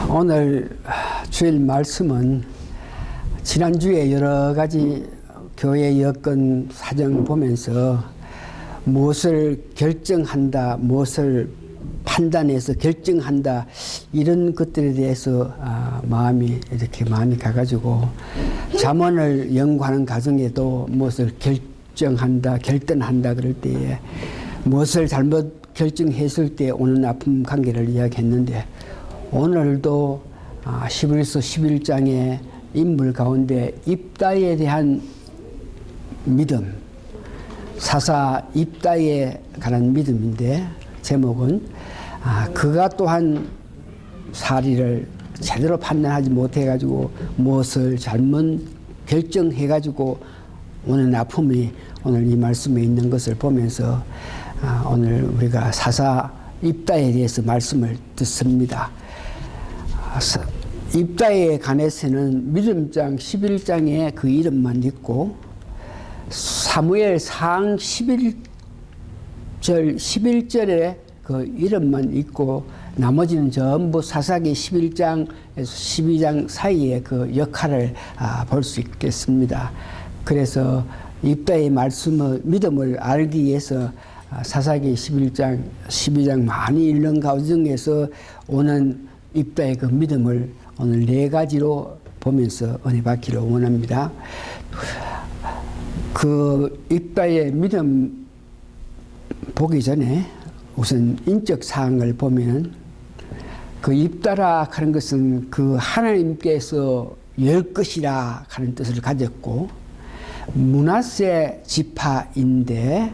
오늘 주일 말씀은 지난주에 여러 가지 교회 여건 사정 보면서 무엇을 결정한다, 무엇을 판단해서 결정한다, 이런 것들에 대해서 마음이 가가지고 잠언을 연구하는 과정에도 무엇을 결정한다, 결단한다 그럴 때에 무엇을 잘못 결정했을 때 오는 아픔 관계를 이야기했는데, 오늘도 히브리서 11장의 인물 가운데 입다에 대한 믿음, 사사 입다에 관한 믿음인데, 제목은 그가 또한 사리를 제대로 판단하지 못해가지고 무엇을 잘못 결정해가지고 오는 아픔이 오늘 이 말씀에 있는 것을 보면서 오늘 우리가 사사 입다에 대해서 말씀을 듣습니다. 입다에 관해서는 믿음장 11장에 그 이름만 있고, 사무엘상 11절에 그 이름만 있고, 나머지는 전부 사사기 11장에서 12장 사이에 그 역할을 볼 수 있겠습니다. 그래서 입다의 말씀의 믿음을 알기 위해서 사사기 11장, 12장 많이 읽는 과정에서 오는 입다의 그 믿음을 오늘 4가지로 보면서 은혜 받기를 원합니다. 그 입다의 믿음 보기 전에 우선 인적 사항을 보면은, 그 입다라 하는 것은 그 하나님께서 열 것이라 하는 뜻을 가졌고, 므낫세 지파인데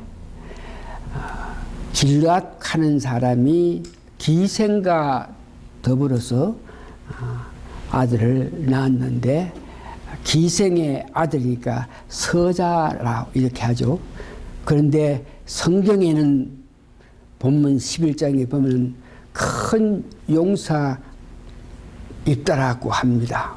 길앗 하는 사람이 기생과 더불어서 아들을 낳았는데, 기생의 아들이니까 서자라 이렇게 하죠. 그런데 성경에는 본문 11장에 보면 큰 용사 입다라고 합니다.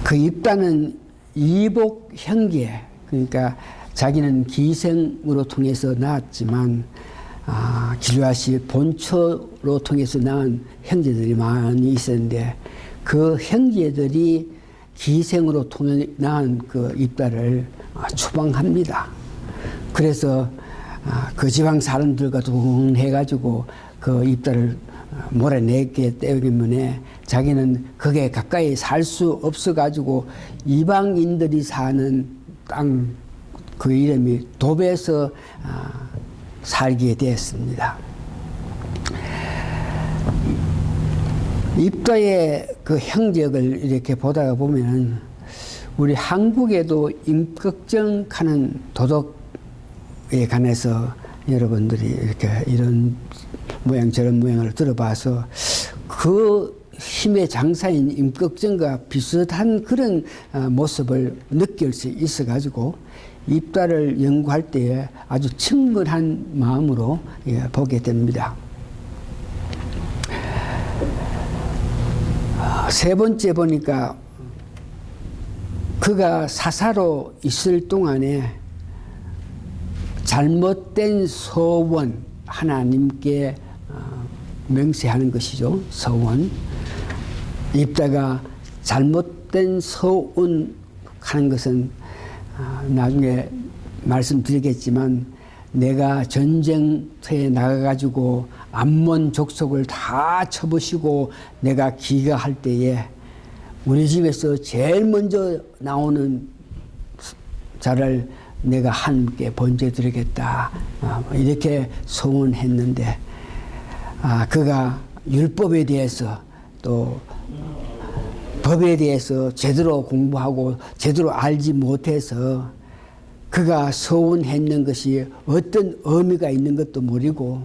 그 입다는 이복 형제, 그러니까 자기는 기생으로 통해서 낳았지만 길앗이 본처로 통해서 낳은 형제들이 많이 있었는데, 그 형제들이 기생으로 통해 낳은 그 입다를 추방합니다. 그래서 그 지방 사람들과 동행해가지고 그 입다를 몰아내게 때문에 자기는 거기에 가까이 살 수 없어가지고 이방인들이 사는 땅, 그 이름이 돕에서 살게 되었습니다. 입다의 그 행적을 이렇게 보다가 보면은 우리 한국에도 임꺽정하는 도덕에 관해서 여러분들이 이렇게 이런 모양 저런 모양을 들어봐서 그 힘의 장사인 임꺽정과 비슷한 그런 모습을 느낄 수 있어가지고 입다를 연구할 때에 아주 친근한 마음으로 보게 됩니다. 세 번째 보니까 그가 사사로 있을 동안에 잘못된 서원, 하나님께 맹세하는 것이죠. 서원. 입다가 잘못된 서원 하는 것은 나중에 말씀드리겠지만, 내가 전쟁터에 나가가지고 암몬 족속을 다 쳐부시고 내가 귀가할 때에 우리 집에서 제일 먼저 나오는 자를 내가 하나님께 번제드리겠다, 이렇게 소원했는데, 그가 율법에 대해서 또 법에 대해서 제대로 공부하고 제대로 알지 못해서 그가 서원했는 것이 어떤 의미가 있는 것도 모르고,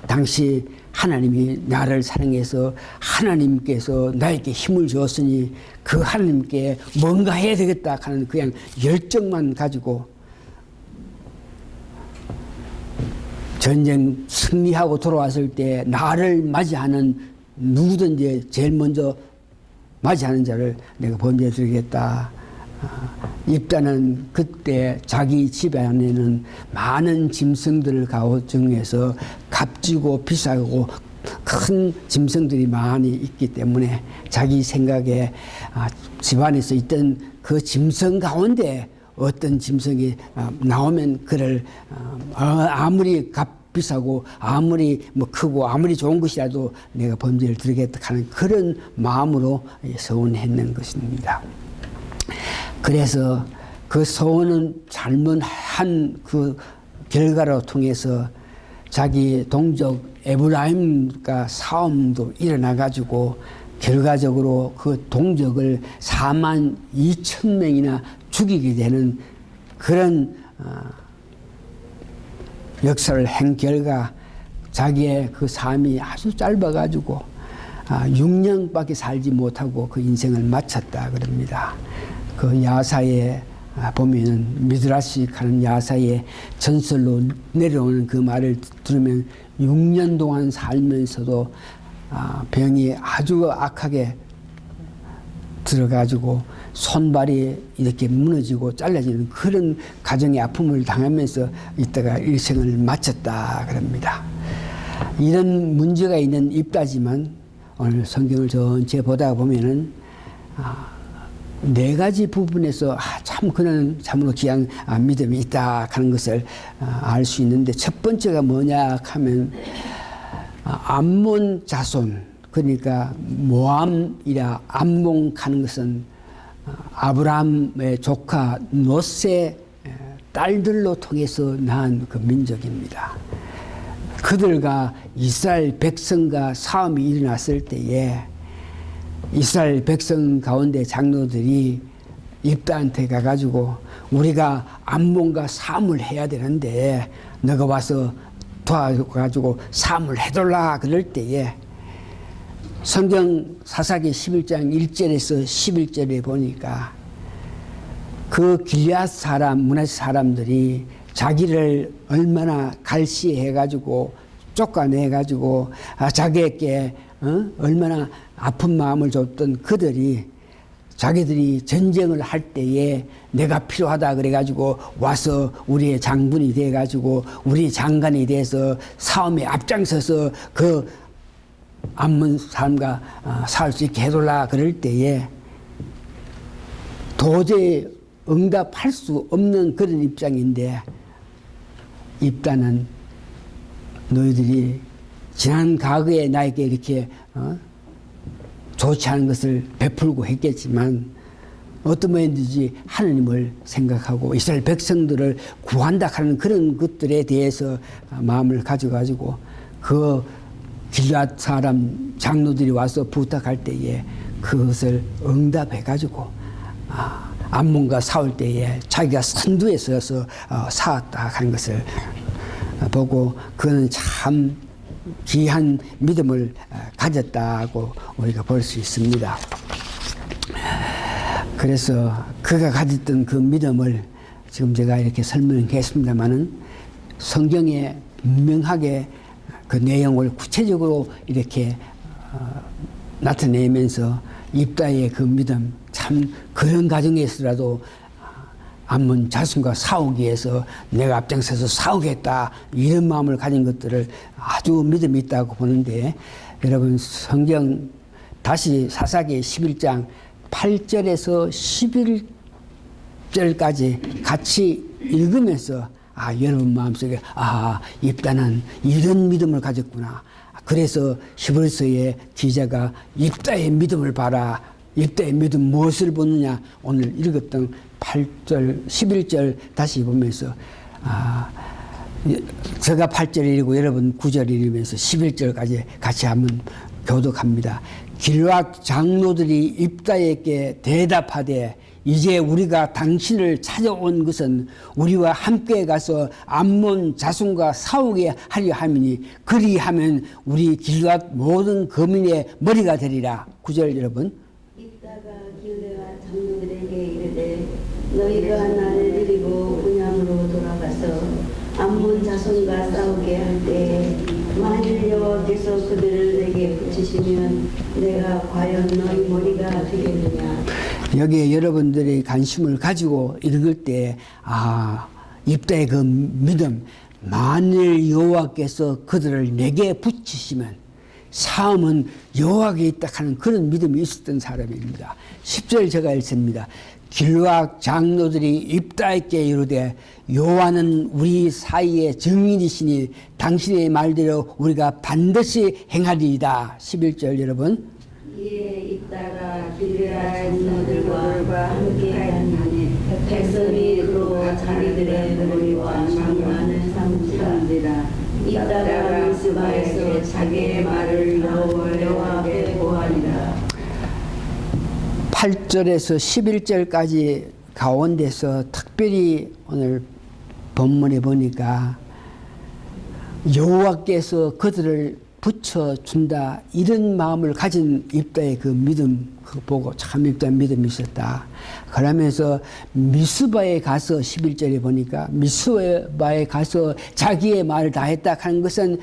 당시 하나님이 나를 사랑해서 하나님께서 나에게 힘을 주었으니 그 하나님께 뭔가 해야 되겠다 하는 그냥 열정만 가지고 전쟁 승리하고 돌아왔을 때 나를 맞이하는 누구든지 제일 먼저 맞이하는 자를 내가 번제드리겠다. 입다는 그때 자기 집안에는 많은 짐승들을 가중해서 값지고 비싸고 큰 짐승들이 많이 있기 때문에 자기 생각에 집안에서 있던 그 짐승 가운데 어떤 짐승이 나오면 그를 아무리 값비싸고 아무리 뭐 크고 아무리 좋은 것이라도 내가 범죄를 들겠다 하는 그런 마음으로 서원했는 것입니다. 그래서 그 서원은 잘못한 그 결과로 통해서 자기 동족 에브라임과 싸움도 일어나 가지고 결과적으로 그 동족을 4만 2천 명이나 죽이게 되는 그런 역사를 한 결과 자기의 그 삶이 아주 짧아 가지고 6년밖에 살지 못하고 그 인생을 마쳤다 그럽니다. 그 야사에 보면은 미드라시 하는 야사의 전설로 내려오는 그 말을 들으면 6년 동안 살면서도 병이 아주 악하게 들어가지고 손발이 이렇게 무너지고 잘라지는 그런 가정의 아픔을 당하면서 이때가 일생을 마쳤다 그럽니다. 이런 문제가 있는 입다지만 오늘 성경을 전체 보다 보면은 4가지 부분에서 참 그는 참으로 귀한 믿음이 있다 하는 것을 알 수 있는데, 첫 번째가 뭐냐 하면 암몬 자손, 그러니까 모함이라 암몬 하는 것은 아브라함의 조카 롯의 딸들로 통해서 낳은 그 민족입니다. 그들과 이스라엘 백성과 싸움이 일어났을 때에 이스라엘 백성 가운데 장로들이 입다한테 가가지고 우리가 암몬과 싸움을 해야 되는데 너가 와서 도와가지고 싸움을 해달라 그럴 때에 성경 사사기 11장 1절에서 11절에 보니까 그 길앗 사람, 문하세 사람들이 자기를 얼마나 갈시해가지고 쫓아내가지고 자기에게 얼마나 아픈 마음을 줬던 그들이 자기들이 전쟁을 할 때에 내가 필요하다 그래가지고 와서 우리의 장군이 돼가지고 우리 장관이 돼서 싸움에 앞장서서 그 암몬 사람과 싸울 수 있게 해달라 그럴 때에 도저히 응답할 수 없는 그런 입장인데 입다는 너희들이 지난 과거에 나에게 이렇게 좋지 않은 것을 베풀고 했겠지만 어떤 모양인지 하느님을 생각하고 이스라엘 백성들을 구한다 하는 그런 것들에 대해서 마음을 가져가지고 그 길앗 사람 장로들이 와서 부탁할 때에 그것을 응답해가지고 암몬과 싸울 때에 자기가 선두에 서서 싸웠다 하는 것을 보고 그는 참 귀한 믿음을 가졌다고 우리가 볼 수 있습니다. 그래서 그가 가졌던 그 믿음을 지금 제가 이렇게 설명했습니다마는 성경에 분명하게 그 내용을 구체적으로 이렇게 나타내면서 입다의 그 믿음, 참 그런 가정에서라도 암몬 자손과 싸우기 위해서 내가 앞장서서 싸우겠다 이런 마음을 가진 것들을 아주 믿음이 있다고 보는데, 여러분 성경 다시 사사기 11장 8절에서 11절까지 같이 읽으면서 여러분 마음속에 입다는 이런 믿음을 가졌구나. 그래서 히브리서의 기자가 입다의 믿음을 봐라. 입다의 믿음 무엇을 보느냐. 오늘 읽었던 8절, 11절 다시 보면서 제가 8절 읽고 여러분 9절 읽으면서 11절까지 같이 한번 교독합니다. 길앗 장로들이 입다에게 대답하되 이제 우리가 당신을 찾아온 것은 우리와 함께 가서 암몬 자손과 싸우게 하려 함이니 그리하면 우리 길앗 모든 거민의 머리가 되리라. 9절 여러분. 입다가 길앗 장로들에게 이르되 너희가 나를 데리고 본향으로 돌아가서 암몬 자손과 싸우게 할 때 만일 여호와께서 그들을 내게 붙이시면 내가 과연 너희 머리가 되겠느냐. 여기에 여러분들이 관심을 가지고 읽을 때 입다의 그 믿음, 만일 여호와께서 그들을 내게 붙이시면 삶은 여호와께 있다 하는 그런 믿음이 있었던 사람입니다. 10절 제가 읽습니다. 길르앗 장로들이 입다에게 이르되 여호와는 우리 사이에 증인이시니 당신의 말대로 우리가 반드시 행하리이다. 11절 여러분. 이에 있다가 길르앗 장로들과 함께하니 백성이 그로 자기들의 머리와 장관을 삼지라. 있다가 미스바에서 자기의 말을 여호와 앞에 고하니라. 8절에서 11절까지 가운데서 특별히 오늘 본문에 보니까 여호와께서 그들을 붙여준다 이런 마음을 가진 입다의 그 믿음 그거 보고 참 입다 믿음이 있었다. 그러면서 미스바에 가서 11절에 보니까 미스바에 가서 자기의 말을 다 했다 하는 것은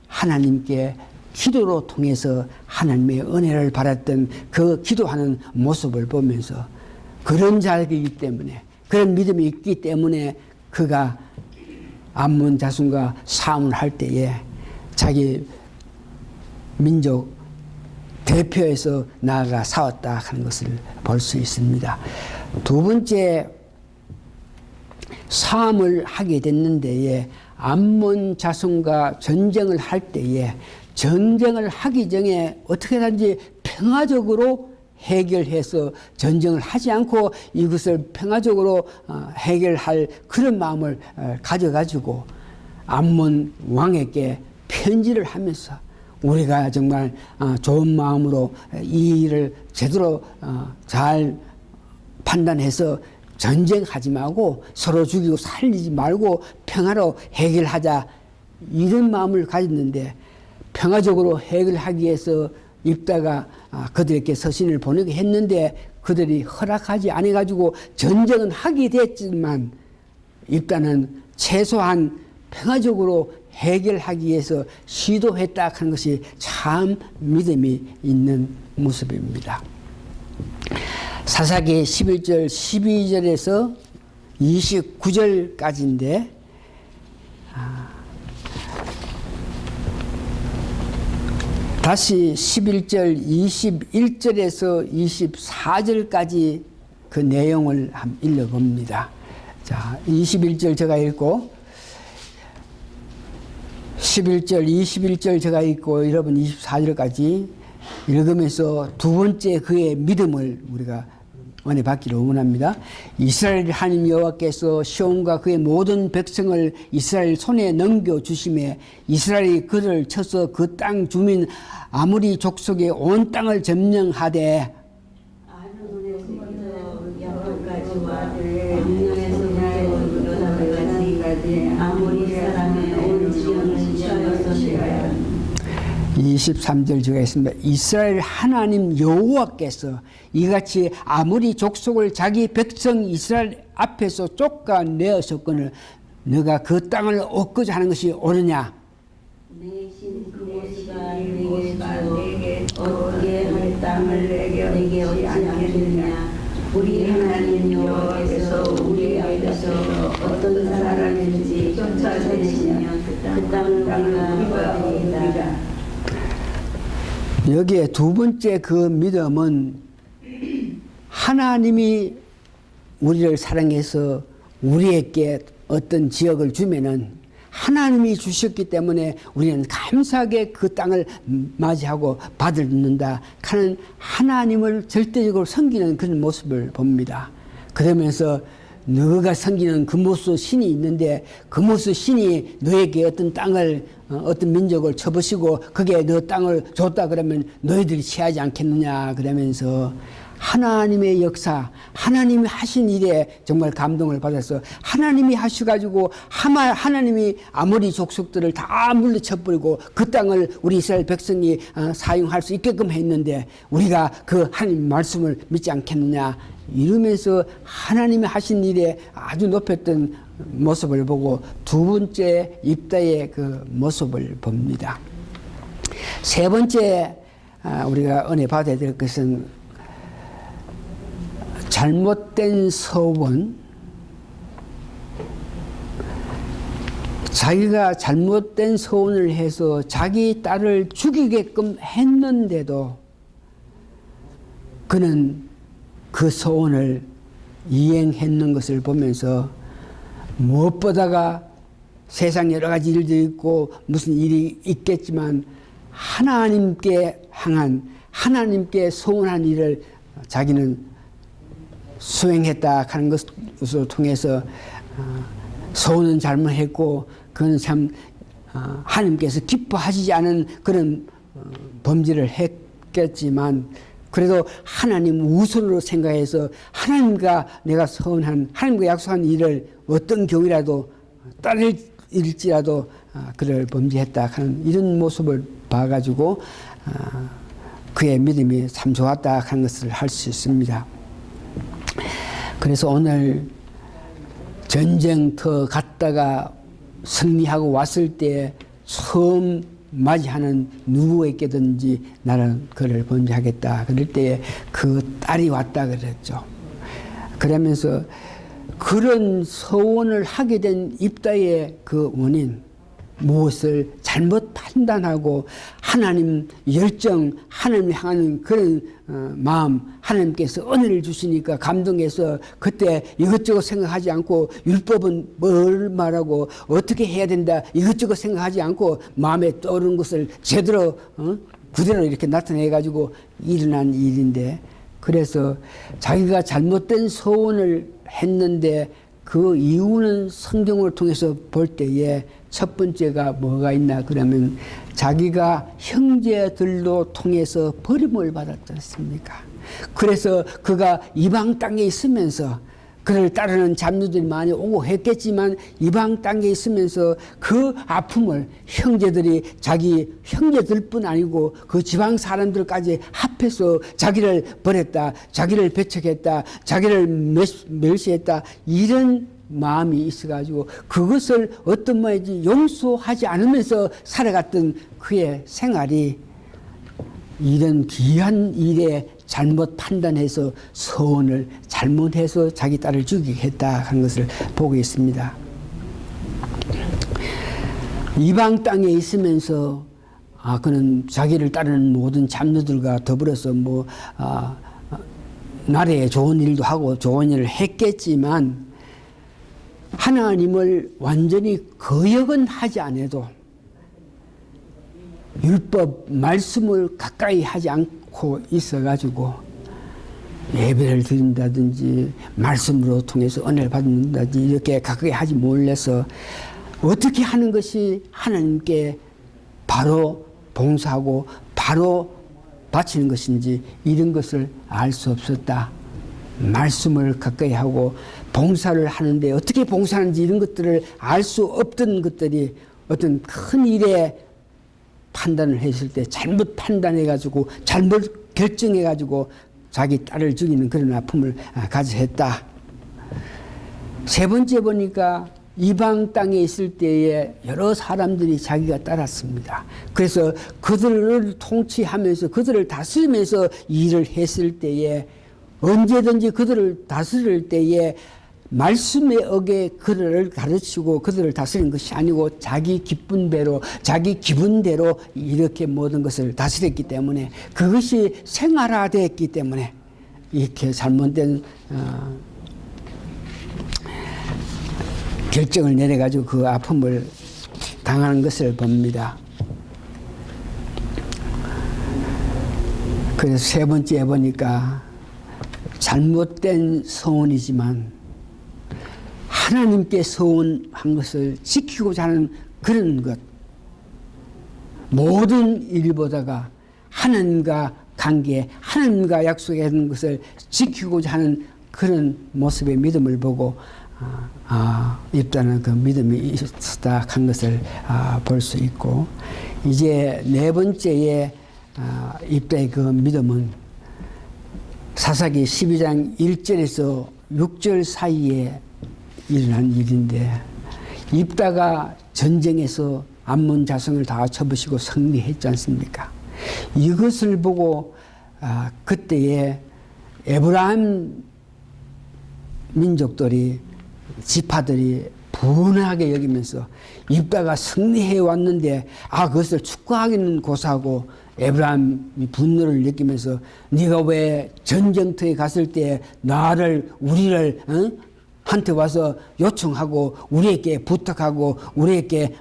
하나님께 기도로 통해서 하나님의 은혜를 받았던 그 기도하는 모습을 보면서 그런 자이기 때문에 그런 믿음이 있기 때문에 그가 암몬 자손과 싸움을 할 때에 자기 민족 대표에서 나아가 싸웠다 하는 것을 볼 수 있습니다. 두 번째 싸움을 하게 됐는데에 암몬 자손과 전쟁을 할 때에 전쟁을 하기 전에 어떻게든지 평화적으로 해결해서 전쟁을 하지 않고 이것을 평화적으로 해결할 그런 마음을 가져가지고 암몬 왕에게 편지를 하면서 우리가 정말 좋은 마음으로 이 일을 제대로 잘 판단해서 전쟁하지 말고 서로 죽이고 살리지 말고 평화로 해결하자 이런 마음을 가졌는데 평화적으로 해결하기 위해서 입다가 그들에게 서신을 보내게 했는데 그들이 허락하지 않아가지고 전쟁은 하게 됐지만 입다는 최소한 평화적으로 해결하기 위해서 시도했다 하는 것이 참 믿음이 있는 모습입니다. 사사기 11절 12절에서 29절까지인데 다시 11절 21절에서 24절까지 그 내용을 한번 읽어봅니다. 자, 21절 제가 읽고 11절 21절 제가 읽고 여러분 24절까지 읽으면서 두 번째 그의 믿음을 우리가 은혜 받기를 원합니다. 이스라엘 하나님 여호와께서 시온과 그의 모든 백성을 이스라엘 손에 넘겨주심에 이스라엘이 그를 쳐서 그 땅 주민 아무리 족속의 온 땅을 점령하되 아르논에서부터 야곱까지와 암몬에서부터 요단까지 아모리 사람의 온 지형을 취하였으리라. 23절 제가 있습니다. 이스라엘 하나님 여호와께서 이같이 아무리 족속을 자기 백성 이스라엘 앞에서 쫓아내었거늘 너가 그 땅을 얻고자 하는 것이 옳으냐? 내 신 그곳이가 내게 얻게 할 땅을 내게 얻지 않겠느냐? 우리 하나님 여호와께서 우리 앞에서 어떤 사람인지 쫓아내시면 그 땅을 우리가 얻으리이다. 여기에 두 번째 그 믿음은 하나님이 우리를 사랑해서 우리에게 어떤 지역을 주면은 하나님이 주셨기 때문에 우리는 감사하게 그 땅을 맞이하고 받는다 하는 하나님을 절대적으로 섬기는 그런 모습을 봅니다. 그러면서 너가 섬기는 금모스 신이 있는데 금모스 신이 너에게 어떤 땅을 어떤 민족을 쳐부시고 그게 너 땅을 줬다 그러면 너희들이 취하지 않겠느냐 그러면서 하나님의 역사 하나님이 하신 일에 정말 감동을 받아서 하나님이 하셔가지고 하나님이 아모리 족속들을 다 물리쳐버리고 그 땅을 우리 이스라엘 백성이 사용할 수 있게끔 했는데 우리가 그 하나님 말씀을 믿지 않겠느냐 이러면서 하나님이 하신 일에 아주 높였던 모습을 보고 두 번째 입다의 그 모습을 봅니다. 세 번째 우리가 은혜 받아야 될 것은 잘못된 서원, 자기가 잘못된 서원을 해서 자기 딸을 죽이게끔 했는데도 그는 그 서원을 이행했는 것을 보면서 무엇보다가 세상 여러 가지 일들이 있고 무슨 일이 있겠지만 하나님께 향한 하나님께 서원한 일을 자기는 수행했다 하는 것을 통해서 서원은 잘못했고 그는 참 하나님께서 기뻐하시지 않은 그런 범죄를 했겠지만 그래도 하나님 우선으로 생각해서 하나님과 내가 서원한 하나님과 약속한 일을 어떤 경우라도 딸일지라도 그를 범죄했다 하는 이런 모습을 봐가지고 그의 믿음이 참 좋았다 하는 것을 할 수 있습니다. 그래서 오늘 전쟁터 갔다가 승리하고 왔을 때 처음 맞이하는 누구에게든지 나는 그를 범죄하겠다. 그럴 때에 그 딸이 왔다 그랬죠. 그러면서 그런 서원을 하게 된 입다의 그 원인, 무엇을 잘못 판단하고 하나님 열정, 하나님 향하는 그런 마음, 하나님께서 은혜를 주시니까 감동해서 그때 이것저것 생각하지 않고 율법은 뭘 말하고 어떻게 해야 된다 이것저것 생각하지 않고 마음에 떠오르는 것을 제대로 그대로 이렇게 나타내가지고 일어난 일인데 그래서 자기가 잘못된 서원을 했는데 그 이유는 성경을 통해서 볼 때에 첫 번째가 뭐가 있나 그러면 자기가 형제들로 통해서 버림을 받았지 않습니까? 그래서 그가 이방 땅에 있으면서 그를 따르는 잡류들이 많이 오고 했겠지만 이방 땅에 있으면서 그 아픔을 형제들이 자기 형제들뿐 아니고 그 지방 사람들까지 합해서 자기를 버렸다, 자기를 배척했다, 자기를 멸시했다 이런 마음이 있어가지고 그것을 어떤 모양인지 용서하지 않으면서 살아갔던 그의 생활이 이런 귀한 일에 잘못 판단해서 서원을 잘못해서 자기 딸을 죽이게 했다 하는 것을 보고 있습니다. 이방 땅에 있으면서 그는 자기를 따르는 모든 잡류들과 더불어서 나라에 좋은 일도 하고 좋은 일을 했겠지만 하나님을 완전히 거역은 하지 않아도 율법 말씀을 가까이 하지 않고 있어가지고 예배를 드린다든지 말씀으로 통해서 은혜를 받는다든지 이렇게 가까이 하지 몰라서 어떻게 하는 것이 하나님께 바로 봉사하고 바로 바치는 것인지 이런 것을 알 수 없었다. 말씀을 가까이 하고 봉사를 하는데 어떻게 봉사하는지 이런 것들을 알 수 없던 것들이 어떤 큰 일에 판단을 했을 때 잘못 판단해가지고 잘못 결정해가지고 자기 딸을 죽이는 그런 아픔을 가져했다. 세 번째 보니까 이방 땅에 있을 때에 여러 사람들이 자기가 따랐습니다. 그래서 그들을 통치하면서 그들을 다스리면서 일을 했을 때에 언제든지 그들을 다스릴 때에 말씀에 어게 그들을 가르치고 그들을 다스리는 것이 아니고 자기 기쁨대로 자기 기분대로 이렇게 모든 것을 다스렸기 때문에 그것이 생활화되었기 때문에 이렇게 잘못된 결정을 내려가지고 그 아픔을 당하는 것을 봅니다. 그래서 세 번째 보니까 잘못된 서원이지만 하나님께 서원한 것을 지키고자 하는 그런 것 모든 일보다가 하나님과 관계 하나님과 약속하는 것을 지키고자 하는 그런 모습의 믿음을 보고 입다는 그 믿음이 있었다 한 것을 볼 수 있고 이제 네 번째에 입다의 그 믿음은 사사기 12장 1절에서 6절 사이에 일어난 일인데 입다가 전쟁에서 암몬 자손을 다 쳐부시고 승리했지 않습니까? 이것을 보고 그때에 에브라임 민족들이 지파들이 분하게 여기면서 입다가 승리해 왔는데 그것을 축구하기는 고사하고 에브라임이 분노를 느끼면서 네가 왜 전쟁터에 갔을 때 우리를 한테 와서 요청하고 우리에게 부탁하고 우리에게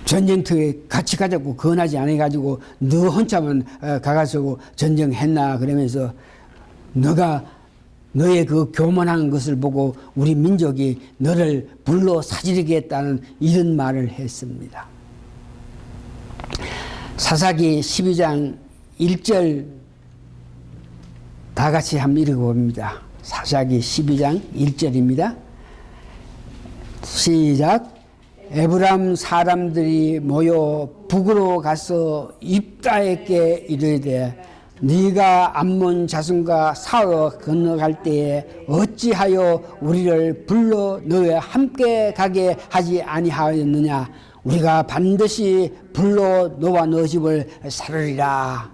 전쟁터에 같이 가자고 권하지 않아가지고 너 혼자만 가가지고 전쟁했나 그러면서 너의 그 교만한 것을 보고 우리 민족이 너를 불러 사지르겠다는 이런 말을 했습니다. 사사기 12장 1절 다 같이 한번 읽어봅니다. 사사기 12장 1절입니다. 시작. 에브람 사람들이 모여 북으로 가서 입다에게 이르되 네가 암몬 자손과 싸워 건너갈 때에 어찌하여 우리를 불러 너와 함께 가게 하지 아니하였느냐. 우리가 반드시 불러 너와 너 집을 살으리라.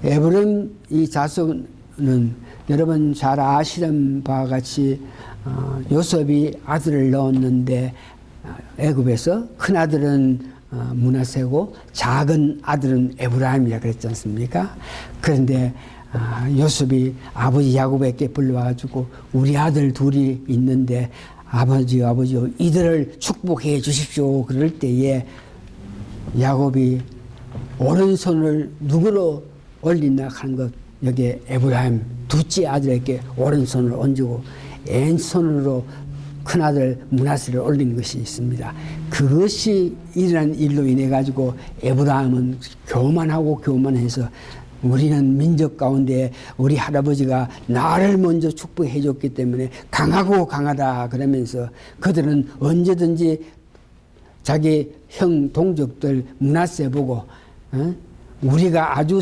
에브람 이 자손은 여러분 잘 아시는 바와 같이 요셉이 아들을 넣었는데 애굽에서 큰 아들은 므낫세고 작은 아들은 에브라임이라 그랬지 않습니까? 그런데 요셉이 아버지 야곱에게 불러와가지고 우리 아들 둘이 있는데 아버지 이들을 축복해 주십시오. 그럴 때에 야곱이 오른손을 누구로 올리나 하는 것, 여기에 에브라임 둘째 아들에게 오른손을 얹고 왼손으로 큰아들 므낫세를 올린 것이 있습니다. 그것이 일어난 일로 인해 가지고 에브라임은 교만해서 우리는 민족 가운데 우리 할아버지가 나를 먼저 축복해 줬기 때문에 강하다 그러면서 그들은 언제든지 자기 형 동족들 므낫세 보고 우리가 아주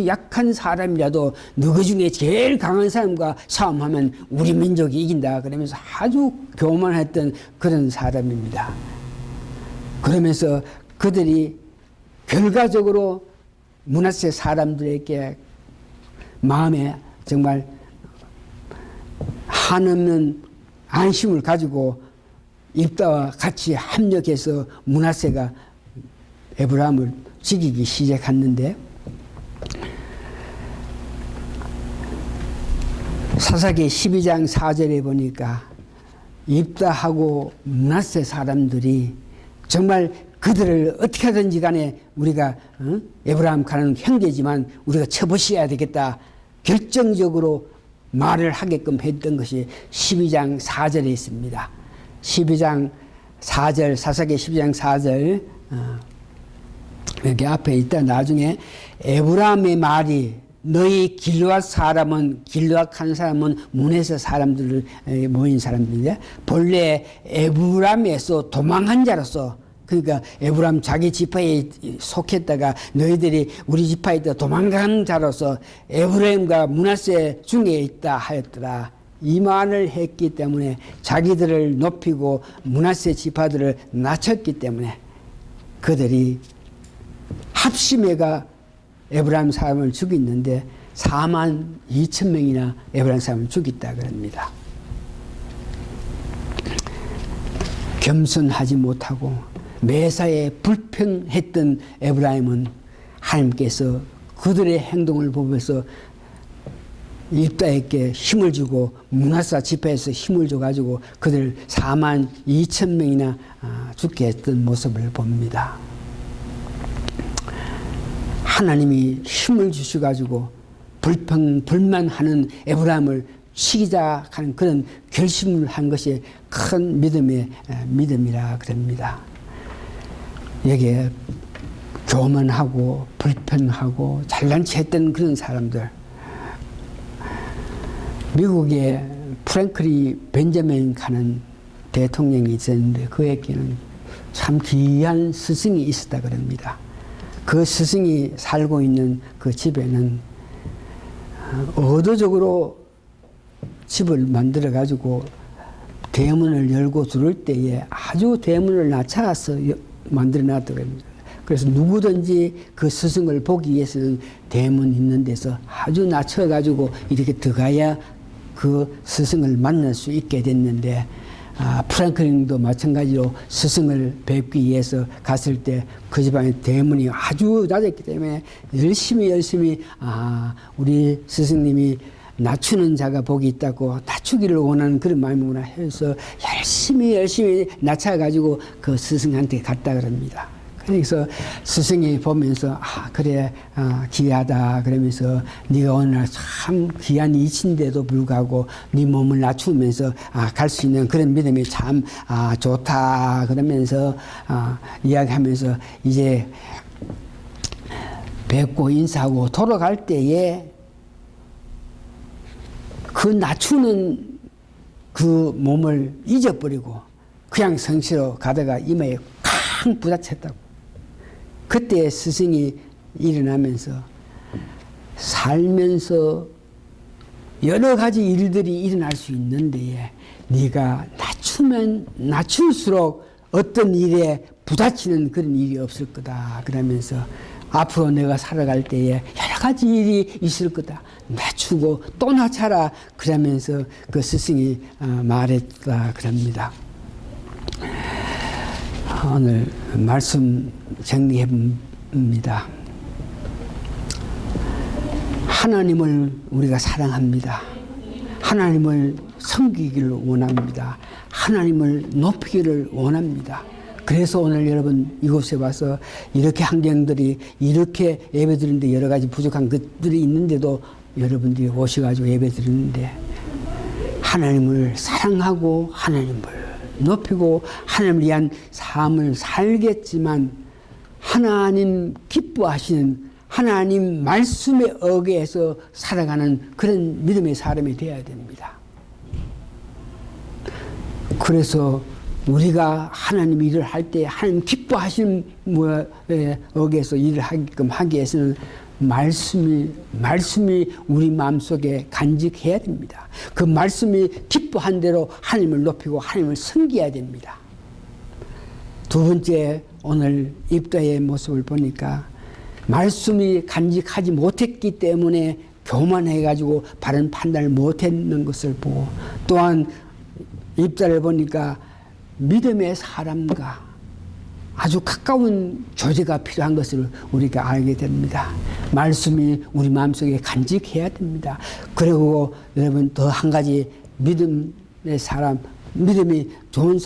약한 사람이라도 너희 중에 제일 강한 사람과 싸움하면 우리 민족이 이긴다 그러면서 아주 교만했던 그런 사람입니다. 그러면서 그들이 결과적으로 므낫세 사람들에게 마음에 정말 한없는 안심을 가지고 입다와 같이 합력해서 므낫세가 에브라임을 죽이기 시작했는데 사사기 12장 4절에 보니까 입다하고 므낫세 사람들이 정말 그들을 어떻게 하든지 간에 우리가 에브라임 가는 형제지만 우리가 쳐보셔야 되겠다 결정적으로 말을 하게끔 했던 것이 12장 4절에 있습니다. 12장 4절 사사기 12장 4절 여기 앞에 있다. 나중에 에브라임의 말이 너희 길르앗 한 사람은 문에서 사람들을 모인 사람들인데 본래 에브라임에서 도망한 자로서 그러니까 에브라임 자기 지파에 속했다가 너희들이 우리 지파에 있다 도망간 자로서 에브라임과 므낫세 중에 있다 하였더라. 이 말을 했기 때문에 자기들을 높이고 므낫세 지파들을 낮췄기 때문에 그들이 합심해가 에브라임 사람을 죽였는데 42,000명이나 에브라임 사람을 죽였다 그럽니다. 겸손하지 못하고 매사에 불평했던 에브라임은 하나님께서 그들의 행동을 보면서 입다에게 힘을 주고 므낫세 지파에서 힘을 줘가지고 그들 42,000명이나 죽게 했던 모습을 봅니다. 하나님이 힘을 주셔가지고 불만하는 에브라임을 치기자 하는 그런 결심을 한 것이 큰 믿음이라 그럽니다. 여기에 교만하고 불평하고 잘난 체 했던 그런 사람들. 미국에 프랭클리 벤자민 가는 대통령이 있었는데 그에게는 참 귀한 스승이 있었다 그럽니다. 그 스승이 살고 있는 그 집에는 의도적으로 집을 만들어 가지고 대문을 열고 들어올 때에 아주 대문을 낮춰서 만들어 놨다고 합니다. 그래서 누구든지 그 스승을 보기 위해서는 대문 있는 데서 아주 낮춰 가지고 이렇게 들어가야 그 스승을 만날 수 있게 됐는데 프랑클린도 마찬가지로 스승을 뵙기 위해서 갔을 때 그 집안의 대문이 아주 낮았기 때문에 열심히 우리 스승님이 낮추는 자가 복이 있다고 낮추기를 원하는 그런 마음이구나 해서 열심히 낮춰가지고 그 스승한테 갔다 그럽니다. 그래서 스승이 보면서 그래 귀하다 그러면서 네가 오늘 참 귀한 이치인데도 불구하고 네 몸을 낮추면서 갈 수 있는 그런 믿음이 참 좋다 그러면서 이야기하면서 이제 뵙고 인사하고 돌아갈 때에 그 낮추는 그 몸을 잊어버리고 그냥 성시로 가다가 이마에 쾅 부딪혔다고. 그때 스승이 일어나면서 살면서 여러 가지 일들이 일어날 수 있는데 네가 낮추면 낮출수록 어떤 일에 부딪히는 그런 일이 없을 거다. 그러면서 앞으로 내가 살아갈 때에 여러 가지 일이 있을 거다. 낮추고 또 낮춰라. 그러면서 그 스승이 말했다 그럽니다. 오늘 말씀 정리해 봅니다. 하나님을 우리가 사랑합니다. 하나님을 섬기기를 원합니다. 하나님을 높이기를 원합니다. 그래서 오늘 여러분 이곳에 와서 이렇게 환경들이 이렇게 예배드리는데 여러 가지 부족한 것들이 있는데도 여러분들이 오셔가지고 예배드리는데 하나님을 사랑하고 하나님을 높이고 하나님을 위한 삶을 살겠지만 하나님 기뻐하시는 하나님 말씀에 어기해서 살아가는 그런 믿음의 사람이 되어야 됩니다. 그래서 우리가 하나님 일을 할 때 하나님 기뻐하시는 뭐에 어기해서 일을 하게끔 하기 위해서는 말씀이 우리 마음속에 간직해야 됩니다. 그 말씀이 기뻐한 대로 하나님을 높이고 하나님을 섬겨야 됩니다. 두 번째 오늘 입다의 모습을 보니까 말씀이 간직하지 못했기 때문에 교만해가지고 바른 판단을 못했는 것을 보고 또한 입다를 보니까 믿음의 사람과 아주 가까운 교제가 필요한 것을 우리가 알게 됩니다. 말씀이 우리 마음속에 간직해야 됩니다. 그리고 여러분 더 한 가지 믿음의 사람, 믿음이 좋은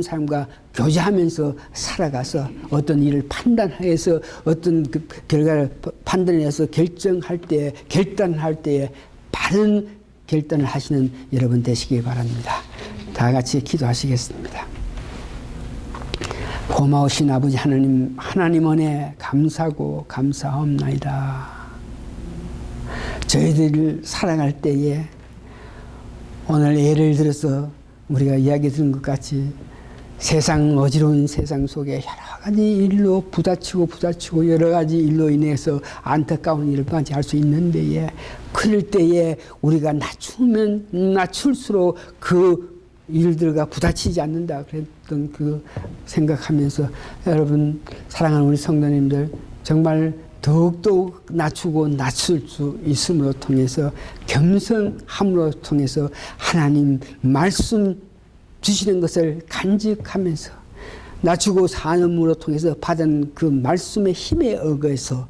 사람과 교제하면서 살아가서 어떤 일을 판단해서 어떤 그 결과를 판단해서 결단할 때에 바른 결단을 하시는 여러분 되시기 바랍니다. 다 같이 기도하시겠습니다. 고마우신 아버지 하나님 은혜 감사하고 감사합나이다. 저희들을 사랑할 때에 오늘 예를 들어서 우리가 이야기 들은 것 같이 어지러운 세상 속에 여러 가지 일로 부딪히고 여러 가지 일로 인해서 안타까운 일을 맞이할 수 있는데 그럴 때에 우리가 낮추면 낮출수록 그 일들과 부딪히지 않는다 그랬던 그 생각하면서 여러분 사랑하는 우리 성도님들 정말 더욱더욱 낮추고 낮출 수 있음으로 통해서 겸손함으로 통해서 하나님 말씀 주시는 것을 간직하면서 낮추고 사념으로 통해서 받은 그 말씀의 힘에 의거해서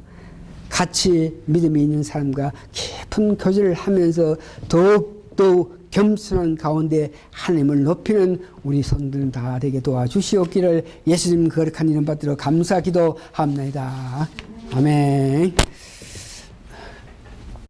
같이 믿음이 있는 사람과 깊은 교제를 하면서 더욱더욱 겸손한 가운데 하나님을 높이는 우리 성도들 다 되게 도와주시옵기를 예수님 거룩한 이름 받들어 감사 기도합니다. 아멘.